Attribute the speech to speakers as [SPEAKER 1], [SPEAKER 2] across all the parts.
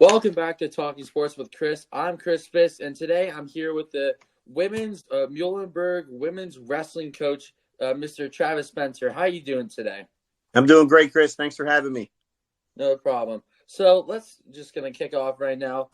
[SPEAKER 1] Welcome back to Talking Sports with Chris. I'm Chris Fisk, and today I'm here with the women's Muhlenberg women's wrestling coach, Mr. Travis Spencer. How are you doing today?
[SPEAKER 2] I'm doing great, Chris. Thanks for having me.
[SPEAKER 1] No problem. So let's just gonna kick off right now.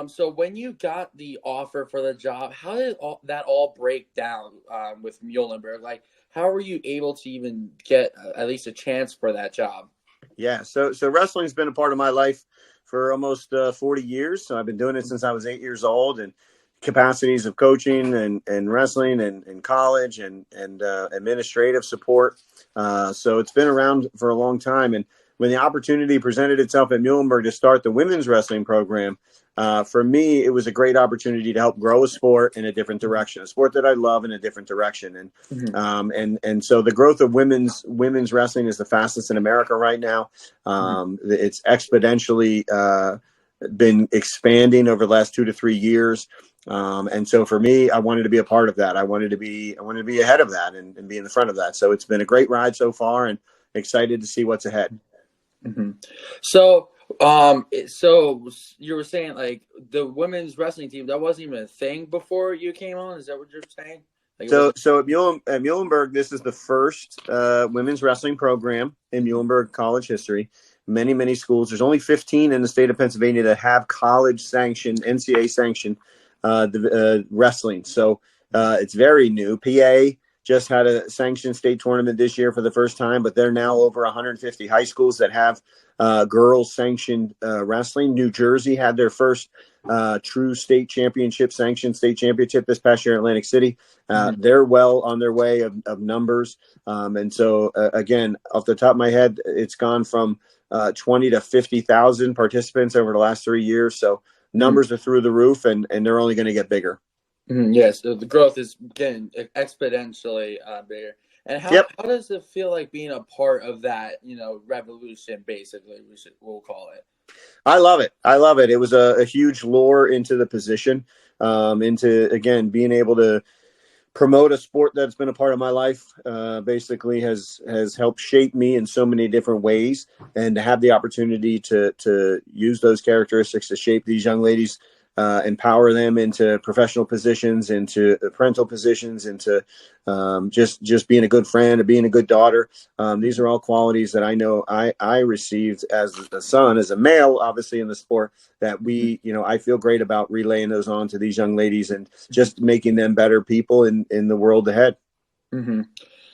[SPEAKER 1] So when you got the offer for the job, how did that all break down with Muhlenberg? Like, how were you able to even get at least a chance for that job?
[SPEAKER 2] Yeah, so wrestling's been a part of my life for almost 40 years. So I've been doing it since I was 8 years old, and capacities of coaching and wrestling and college and administrative support. So it's been around for a long time. And when the opportunity presented itself at Muhlenberg to start the women's wrestling program, for me, it was a great opportunity to help grow a sport in a different direction, a sport that I love in a different direction. And so the growth of women's wrestling is the fastest in America right now. It's exponentially been expanding over the last 2 to 3 years. And so for me, I wanted to be a part of that. I wanted to be ahead of that and be in the front of that. So it's been a great ride so far, and excited to see what's ahead.
[SPEAKER 1] Mm-hmm. So you were saying like the women's wrestling team, that wasn't even a thing before you came on. Is that what you're saying? Like
[SPEAKER 2] So at Muhlenberg, this is the first women's wrestling program in Muhlenberg college history. Many schools. There's only 15 in the state of Pennsylvania that have college sanctioned, NCAA sanctioned wrestling. So it's very new. PA just had a sanctioned state tournament this year for the first time, but they're now over 150 high schools that have girls sanctioned wrestling. New Jersey had their first true state championship, sanctioned state championship this past year in Atlantic City. They're well on their way of numbers. And so, again, off the top of my head, it's gone from 20 to 50,000 participants over the last 3 years. So numbers are through the roof, and they're only going to get bigger.
[SPEAKER 1] Yes, the growth is getting exponentially bigger. And how does it feel like being a part of that, revolution, basically, we'll call it?
[SPEAKER 2] I love it. It was a huge lure into the position, into, again, being able to promote a sport that's been a part of my life, basically has helped shape me in so many different ways. And to have the opportunity to use those characteristics to shape these young ladies, empower them into professional positions, into parental positions, into just being a good friend, or being a good daughter. These are all qualities that I know I received as a son, as a male, obviously in the sport, that I feel great about relaying those on to these young ladies and just making them better people in the world ahead.
[SPEAKER 1] Mm-hmm.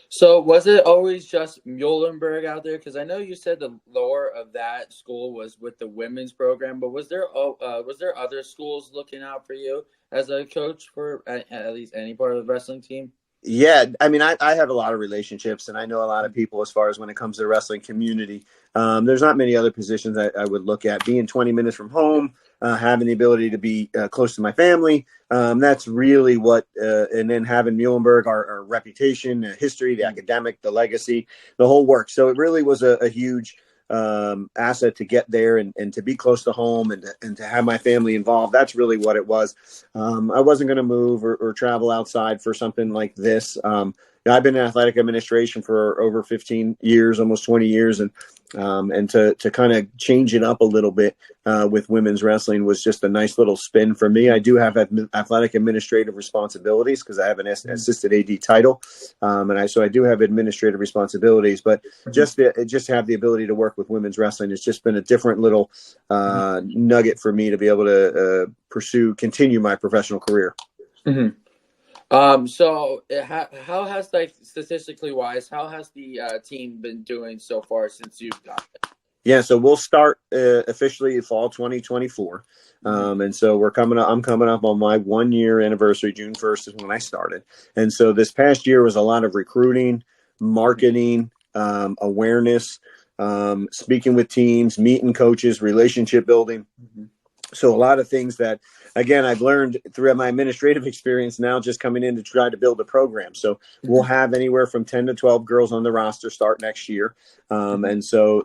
[SPEAKER 1] So was it always just Muhlenberg out there? Because I know you said the lore of that school was with the women's program, but was there other schools looking out for you as a coach for at least any part of the wrestling team?
[SPEAKER 2] Yeah, I mean, I have a lot of relationships, and I know a lot of people as far as when it comes to the wrestling community. There's not many other positions I would look at. Being 20 minutes from home, having the ability to be close to my family, that's really what, and then having Muhlenberg, our reputation, history, the academic, the legacy, the whole work. So it really was a huge asset to get there and to be close to home and to have my family involved. That's really what it was. I wasn't going to move or travel outside for something like this. I've been in athletic administration for over 15 years, almost 20 years. And to kind of change it up a little bit with women's wrestling was just a nice little spin for me. I do have athletic administrative responsibilities because I have an assistant AD title. So I do have administrative responsibilities, but just have the ability to work with women's wrestling has just been a different little nugget for me to be able to continue my professional career.
[SPEAKER 1] Mm-hmm. So how has, like, statistically wise, how has the team been doing so far since you've got it?
[SPEAKER 2] Yeah, so we'll start officially fall 2024. And so I'm coming up on my 1-year anniversary. June 1st is when I started. And so this past year was a lot of recruiting, marketing, awareness, speaking with teams, meeting coaches, relationship building. So a lot of things that, again, I've learned throughout my administrative experience now, just coming in to try to build a program. So we'll have anywhere from 10 to 12 girls on the roster start next year. And so,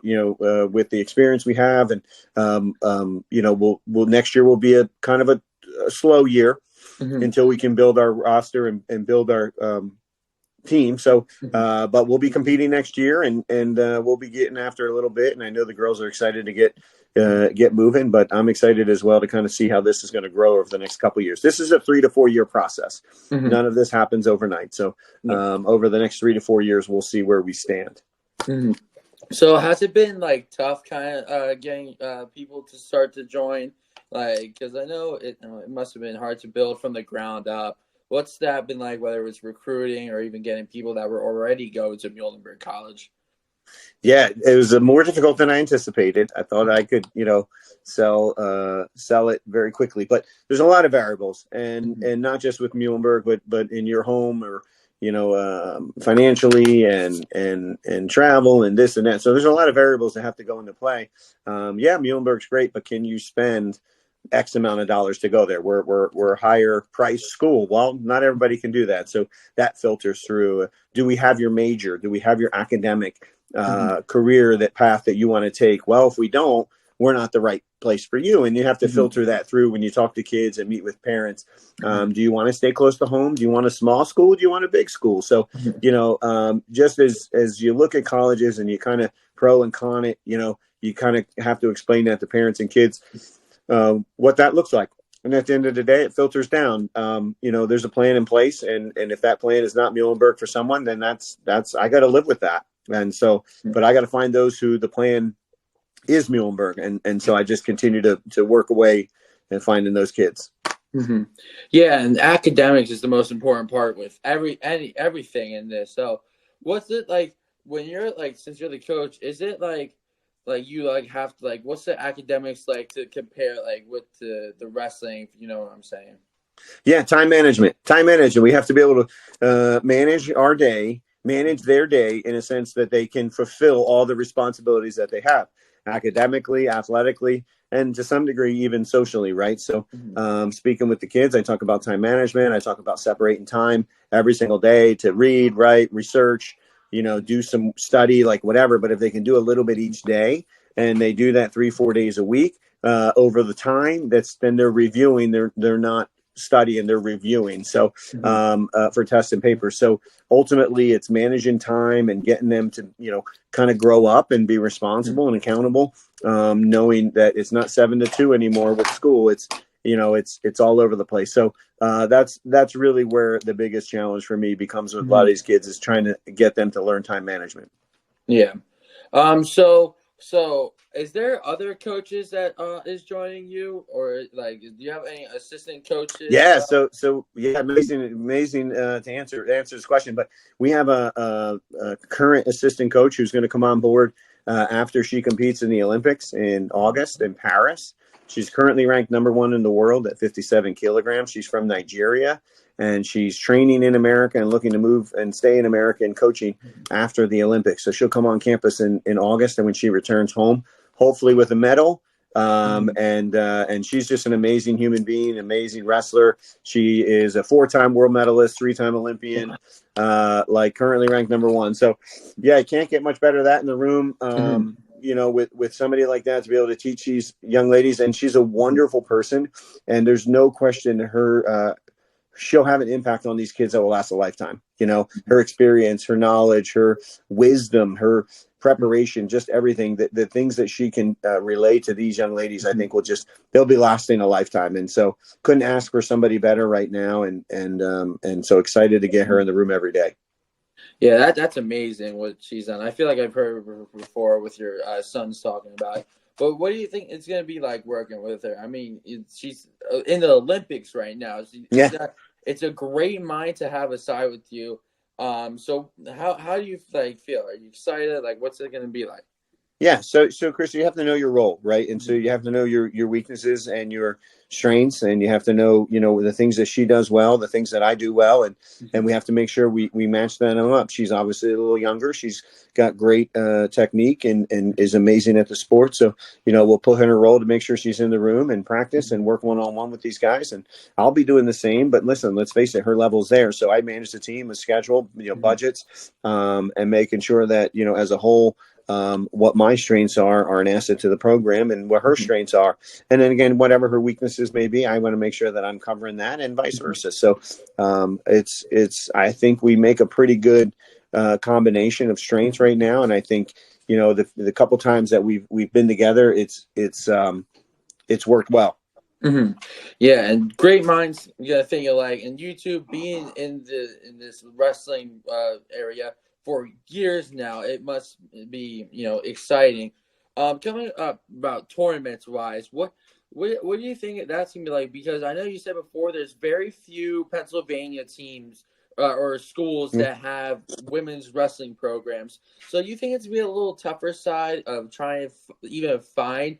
[SPEAKER 2] with the experience we have, and, we'll next year will be a kind of a slow year until we can build our roster and build our team. So,
[SPEAKER 1] Mhm.
[SPEAKER 2] but we'll be competing next year, and we'll be getting after a little bit. And I know the girls are excited to get moving, but I'm excited as well to kind of see how this is going to grow over the next couple of years. This is a 3 to 4 year process.
[SPEAKER 1] Mhm.
[SPEAKER 2] None of this happens overnight. So,
[SPEAKER 1] Yeah.
[SPEAKER 2] over the next 3 to 4 years, we'll see where we stand.
[SPEAKER 1] Mhm. So has it been like tough, kind of getting people to start to join? Like, because I know it must have been hard to build from the ground up. What's that been like? Whether it's recruiting or even getting people that were already going to Muhlenberg College.
[SPEAKER 2] Yeah, it was more difficult than I anticipated. I thought I could, sell it very quickly, but there's a lot of variables, and
[SPEAKER 1] Mhm.
[SPEAKER 2] and not just with Muhlenberg, but in your home, or financially, and travel, and this and that. So there's a lot of variables that have to go into play. Yeah, Muhlenberg's great, but can you spend X amount of dollars to go there? We're a higher price school. Well, not everybody can do that, so that filters through. Do we have your major? Do we have your academic
[SPEAKER 1] Mhm.
[SPEAKER 2] career, that path that you want to take? Well, if we don't, we're not the right place for you. And you have to
[SPEAKER 1] Mhm.
[SPEAKER 2] filter that through when you talk to kids and meet with parents.
[SPEAKER 1] Mhm.
[SPEAKER 2] Do you want to stay close to home? Do you want a small school? Do you want a big school? So,
[SPEAKER 1] Mhm.
[SPEAKER 2] just as you look at colleges and you kind of pro and con it, you kind of have to explain that to parents and kids, what that looks like. And at the end of the day, it filters down. There's a plan in place, and if that plan is not Muhlenberg for someone, then that's I got to live with that. And so, but I got to find those who the plan is Muhlenberg, and so I just continue to work away and finding those kids.
[SPEAKER 1] Mhm. Yeah, and academics is the most important part with everything in this. So, what's it like when you're like, since you're the coach? Is it like you like have to like what's the academics like to compare like with the wrestling? If you know what I'm saying?
[SPEAKER 2] Yeah, time management. Time management. We have to be able to manage our day, manage their day in a sense that they can fulfill all the responsibilities that they have, academically, athletically, and to some degree even socially. Right. So,
[SPEAKER 1] Mhm.
[SPEAKER 2] speaking with the kids, I talk about time management. I talk about separating time every single day to read, write, research. Do some study, like whatever. But if they can do a little bit each day, and they do that 3 4 days a week, over the time, that's then they're reviewing. They're not studying, they're reviewing. So,
[SPEAKER 1] Mhm.
[SPEAKER 2] for tests and papers. So ultimately, it's managing time and getting them to kind of grow up and be
[SPEAKER 1] Mhm.
[SPEAKER 2] responsible and accountable. Knowing that it's not 7 to 2 anymore with school. It's all over the place. So, that's really where the biggest challenge for me becomes with a lot of
[SPEAKER 1] Mhm.
[SPEAKER 2] these kids, is trying to get them to learn time management.
[SPEAKER 1] Yeah. So is there other coaches that is joining you, or like do you have any assistant coaches?
[SPEAKER 2] Yeah, so yeah, amazing to answer this question. But we have a current assistant coach who's going to come on board after she competes in the Olympics in August in Paris. She's currently ranked number one in the world at 57 kilograms. She's from Nigeria, and she's training in America and looking to move and stay in America and coaching after the Olympics. So she'll come on campus in August, and when she returns home, hopefully with a medal.
[SPEAKER 1] Mhm.
[SPEAKER 2] And she's just an amazing human being, amazing wrestler. She is a 4-time world medalist, 3-time Olympian, like currently ranked number one. So, yeah, I can't get much better than that in the room.
[SPEAKER 1] Mhm.
[SPEAKER 2] With somebody like that to be able to teach these young ladies, and she's a wonderful person, and there's no question she'll have an impact on these kids that will last a lifetime. Her experience, her knowledge, her wisdom, her preparation, just everything, that the things that she can relay to these young ladies, I
[SPEAKER 1] Mhm.
[SPEAKER 2] think they'll be lasting a lifetime. And so couldn't ask for somebody better right now. And so excited to get her in the room every day.
[SPEAKER 1] Yeah, that's amazing what she's done. I feel like I've heard of her before with your sons talking about it. But what do you think it's going to be like working with her? I mean, she's in the Olympics right now.
[SPEAKER 2] Yeah.
[SPEAKER 1] It's a great mind to have aside with you. So how do you like feel? Are you excited? Like, what's it going to be like?
[SPEAKER 2] Yeah, so Chris, you have to know your role, right? And so
[SPEAKER 1] Mhm.
[SPEAKER 2] you have to know your weaknesses and your strengths, and you have to know the things that she does well, the things that I do well, and
[SPEAKER 1] Mhm.
[SPEAKER 2] we have to make sure we match that up. She's obviously a little younger. She's got great technique and is amazing at the sport. So we'll put her in a role to make sure she's in the room and practice and work 1-on-1 with these guys, and I'll be doing the same. But listen, let's face it, her level's there. So I manage the team, a schedule,
[SPEAKER 1] Mhm.
[SPEAKER 2] budgets, and making sure that as a whole, what my strengths are an asset to the program, and what her strengths are. And then again, whatever her weaknesses may be, I want to make sure that I'm covering that, and vice versa. So I think we make a pretty good combination of strengths right now. And I think, the couple times that we've been together, it's worked well.
[SPEAKER 1] Mm-hmm. Yeah, and great minds, think alike. And you two being in this wrestling area for years now, it must be exciting. Coming up about tournaments wise, what do you think that's gonna be like? Because I know you said before there's very few Pennsylvania teams or schools that have women's wrestling programs. So you think it's gonna be a little tougher side of trying to even find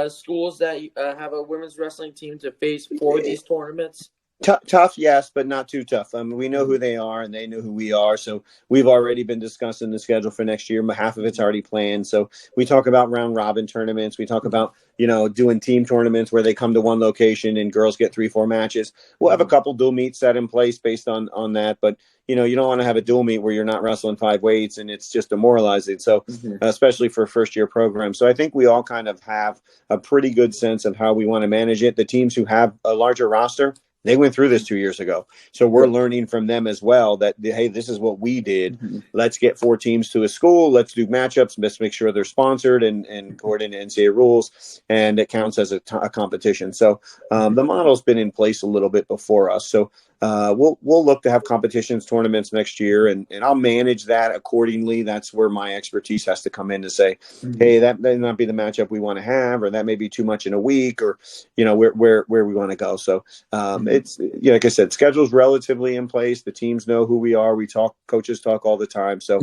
[SPEAKER 1] schools that have a women's wrestling team to face for these tournaments?
[SPEAKER 2] Tough, yes, but not too tough. I mean, we know
[SPEAKER 1] Mm-hmm.
[SPEAKER 2] who they are, and they know who we are. So we've already been discussing the schedule for next year. Half of it's already planned. So we talk about round robin tournaments. We talk about doing team tournaments where they come to one location and girls get 3-4 matches. We'll have a couple dual meets set in place based on that. But you don't want to have a dual meet where you're not wrestling 5 weights and it's just demoralizing. So
[SPEAKER 1] Mm-hmm.
[SPEAKER 2] especially for a first year program. So I think we all kind of have a pretty good sense of how we want to manage it. The teams who have a larger roster, they went through this 2 years ago. So we're learning from them as well that, hey, this is what we did.
[SPEAKER 1] Mm-hmm.
[SPEAKER 2] Let's get 4 teams to a school. Let's do matchups. Let's make sure they're sponsored and according to NCAA rules. And it counts as a competition. So the model's been in place a little bit before us. So we'll look to have competitions, tournaments next year, and I'll manage that accordingly. That's where my expertise has to come in to say, hey, that may not be the matchup we want to have, or that may be too much in a week, or where we want to go. So it's like I said, schedule's relatively in place. The teams know who we are. We talk, coaches talk all the time. So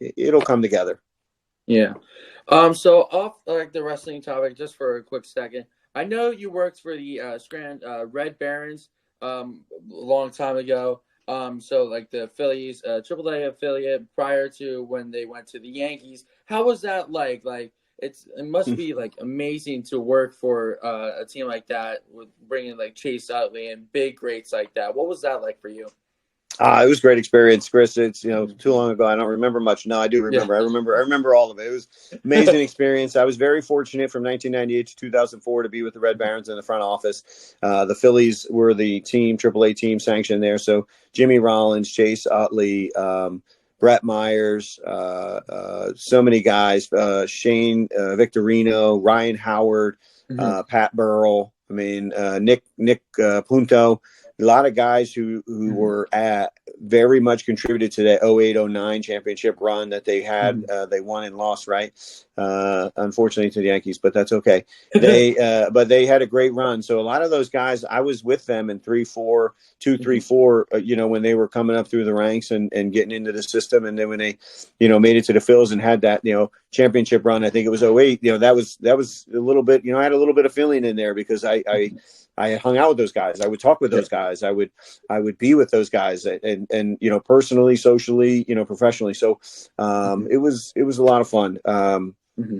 [SPEAKER 2] it'll come together.
[SPEAKER 1] Yeah. So off like the wrestling topic, just for a quick second, I know you worked for the Red Barons a long time ago. So like the Phillies, AAA affiliate prior to when they went to the Yankees. How was that like? Like it must be like amazing to work for a team like that with bringing like Chase Utley and big greats like that. What was that like for you?
[SPEAKER 2] It was a great experience, Chris. It's too long ago. I don't remember much. No, I do
[SPEAKER 1] Yeah.
[SPEAKER 2] remember. I remember all of it. It was amazing experience. I was very fortunate from 1998 to 2004 to be with the Red Barons in the front office. The Phillies were the team, AAA team sanctioned there. So Jimmy Rollins, Chase Utley, Brett Myers, so many guys, Shane Victorino, Ryan Howard, Pat Burrell. I mean, Nick Punto. A lot of guys who were very much contributed to that 08-09 championship run that they had. They won and lost, right? Unfortunately to the Yankees, but that's okay. But they had a great run. So a lot of those guys, I was with them in 3-4, 2-3-4, when they were coming up through the ranks and getting into the system. And then when they, made it to the Phils and had that, championship run, I think it was 08, that was a little bit, I had a little bit of feeling in there because I hung out with those guys. I would talk with those guys. I would be with those guys and personally, socially, professionally. So it was a lot of fun.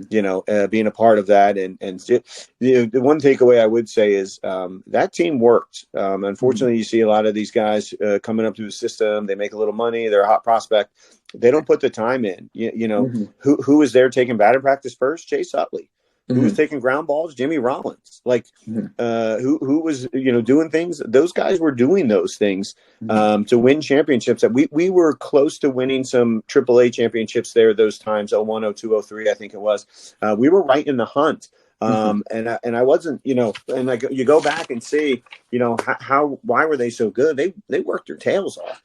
[SPEAKER 2] Being a part of that and the one takeaway I would say is that team worked. Unfortunately, you see a lot of these guys coming up through the system. They make a little money. They're a hot prospect. They don't put the time in. Who was there taking batting practice first? Chase Utley. Who was taking ground balls? Jimmy Rollins. Like, who was doing things? Those guys were doing those things to win championships. That we were close to winning some AAA championships there. Those times, 01, 02, 03, I think it was. We were right in the hunt. And I wasn't, and like you go back and see, why were they so good? They worked their tails off.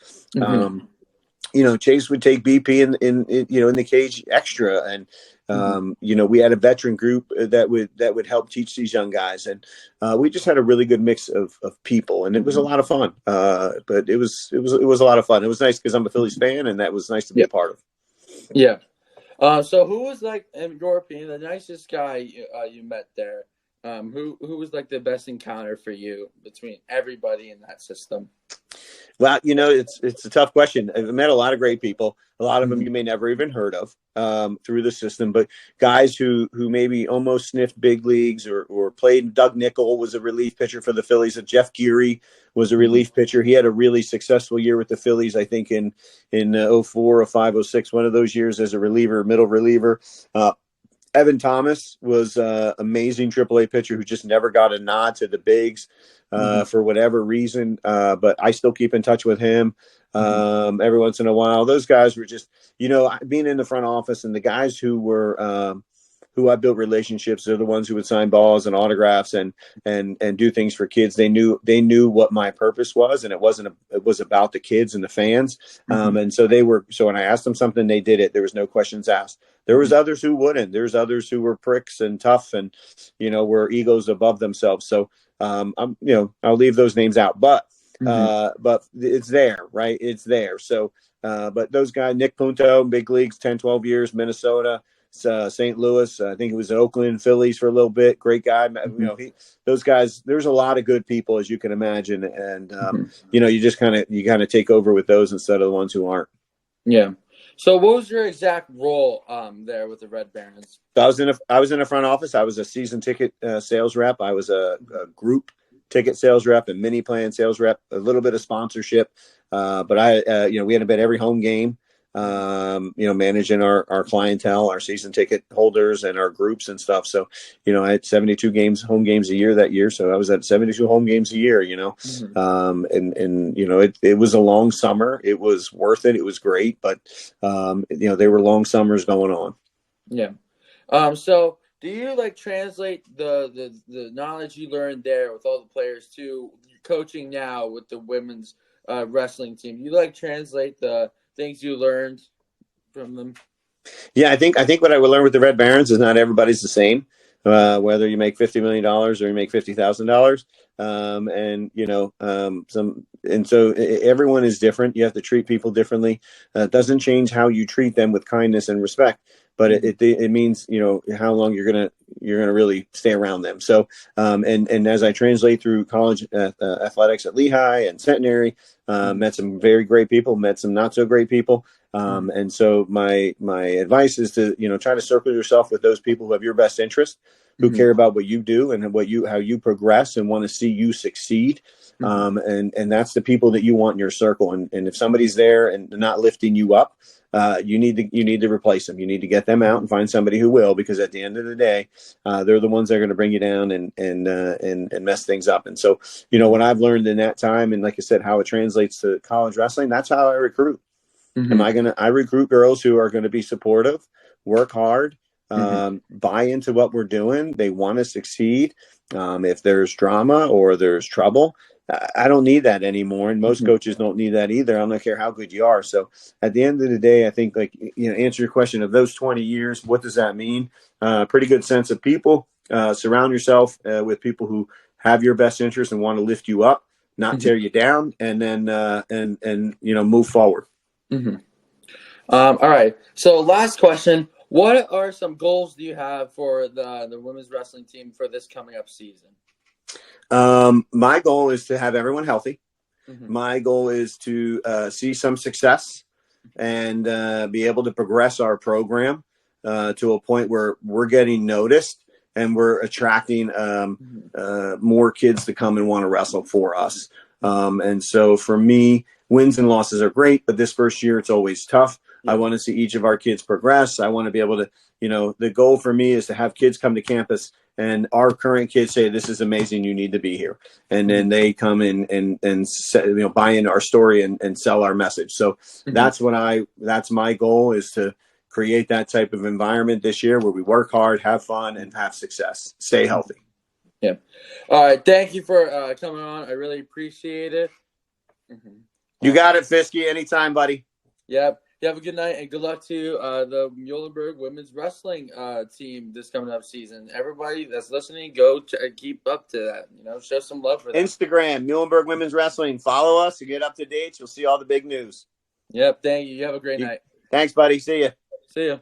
[SPEAKER 2] Chase would take BP in the cage extra, and we had a veteran group that would help teach these young guys, and we just had a really good mix of people, and it was a lot of fun. But it was a lot of fun. It was nice because I'm a Phillies fan, and that was nice to be a part of.
[SPEAKER 1] Yeah. So who was like, in your opinion, the nicest guy you met there? Who was like the best encounter for you between everybody in that system?
[SPEAKER 2] Well, it's a tough question. I've met a lot of great people. A lot of them
[SPEAKER 1] Mm-hmm.
[SPEAKER 2] you may never even heard of through the system, but guys who maybe almost sniffed big leagues or played. Doug Nickel was a relief pitcher for the Phillies. Jeff Geary was a
[SPEAKER 1] Mm-hmm.
[SPEAKER 2] relief pitcher. He had a really successful year with the Phillies, I think in 04 or 05, 06, one of those years as a reliever, middle reliever. Uh, Evan Thomas was an amazing AAA pitcher who just never got a nod to the bigs
[SPEAKER 1] Mm-hmm.
[SPEAKER 2] for whatever reason. But I still keep in touch with him
[SPEAKER 1] Mm-hmm.
[SPEAKER 2] every once in a while. Those guys were just, being in the front office, and the guys who I built relationships. They're the ones who would sign balls and autographs and do things for kids. They knew what my purpose was, and it was about the kids and the fans.
[SPEAKER 1] Mm-hmm.
[SPEAKER 2] And so when I asked them something, they did it. There was no questions asked. There was others who wouldn't. There's others who were pricks and tough and, were egos above themselves. So, I'll leave those names out, but
[SPEAKER 1] Mm-hmm.
[SPEAKER 2] it's there, right? It's there. So, but those guys, Nick Punto, big leagues, 10, 12 years, Minnesota, St. Louis. I think he was in Oakland, Phillies for a little bit. Great guy.
[SPEAKER 1] Mm-hmm.
[SPEAKER 2] Those guys, there's a lot of good people, as you can imagine. And,
[SPEAKER 1] Mm-hmm.
[SPEAKER 2] you just kind of take over with those instead of the ones who aren't.
[SPEAKER 1] Yeah. So what was your exact role there with the Red Barons?
[SPEAKER 2] So I was in the front office. I was a season ticket sales rep. I was a group ticket sales rep and mini plan sales rep. A little bit of sponsorship, but we had to bet every home game. Managing our clientele, our season ticket holders, and our groups and stuff. So, I had 72 home games a year that year. So I was at 72 home games a year.
[SPEAKER 1] Mm-hmm.
[SPEAKER 2] It was a long summer. It was worth it. It was great, but they were long summers going on.
[SPEAKER 1] Yeah. So do you translate the knowledge you learned there with all the players to coaching now with the women's wrestling team? Do you translate the things you learned from them?
[SPEAKER 2] Yeah, I think what I would learn with the Red Barons is not everybody's the same. Whether you make $50 million or you make $50,000, so everyone is different. You have to treat people differently. It doesn't change how you treat them with kindness and respect, but it means how long you're gonna really stay around them. So and as I translate through college athletics at Lehigh and Centenary, met some very great people, met some not so great people. And so my advice is to, try to circle yourself with those people who have your best interest, who
[SPEAKER 1] Mm-hmm.
[SPEAKER 2] care about what you do and how you progress and want to see you succeed. And that's the people that you want in your circle. And if somebody's there and not lifting you up, you need to replace them. You need to get them out and find somebody who will, because at the end of the day, they're the ones that are going to bring you down and mess things up. And so, what I've learned in that time, and like I said, how it translates to college wrestling, that's how I recruit.
[SPEAKER 1] Mm-hmm.
[SPEAKER 2] I recruit girls who are going to be supportive, work hard,
[SPEAKER 1] Mm-hmm.
[SPEAKER 2] buy into what we're doing. They want to succeed. If there's drama or there's trouble, I don't need that anymore. And most
[SPEAKER 1] Mm-hmm.
[SPEAKER 2] coaches don't need that either. I don't care how good you are. So at the end of the day, I think answer your question of those 20 years, what does that mean? Pretty good sense of people. Surround yourself with people who have your best interest and want to lift you up, not tear you down, and then move forward.
[SPEAKER 1] Mm-hmm. All right. So last question. What are some goals do you have for the women's wrestling team for this coming up season?
[SPEAKER 2] My goal is to have everyone healthy.
[SPEAKER 1] Mm-hmm.
[SPEAKER 2] My goal is to see some success and be able to progress our program to a point where we're getting noticed and we're attracting more kids to come and want to wrestle for us. And so for me, wins and losses are great, but this first year, it's always tough.
[SPEAKER 1] Yeah.
[SPEAKER 2] I want to see each of our kids progress. I want to be able to, the goal for me is to have kids come to campus and our current kids say, this is amazing, you need to be here. And then they come in and buy into our story and sell our message. So that's my goal, is to create that type of environment this year where we work hard, have fun, and have success. Stay healthy.
[SPEAKER 1] Yeah. All right. Thank you for coming on. I really appreciate it.
[SPEAKER 2] You got it, Fisky. Anytime, buddy.
[SPEAKER 1] Yep. You have a good night and good luck to the Muhlenberg women's wrestling team this coming up season. Everybody that's listening, go keep up to that. Show some love for them.
[SPEAKER 2] Instagram, Muhlenberg Women's Wrestling. Follow us to get up to date. You'll see all the big news.
[SPEAKER 1] Yep. Thank you. You have a great night.
[SPEAKER 2] Thanks, buddy. See ya.
[SPEAKER 1] See ya.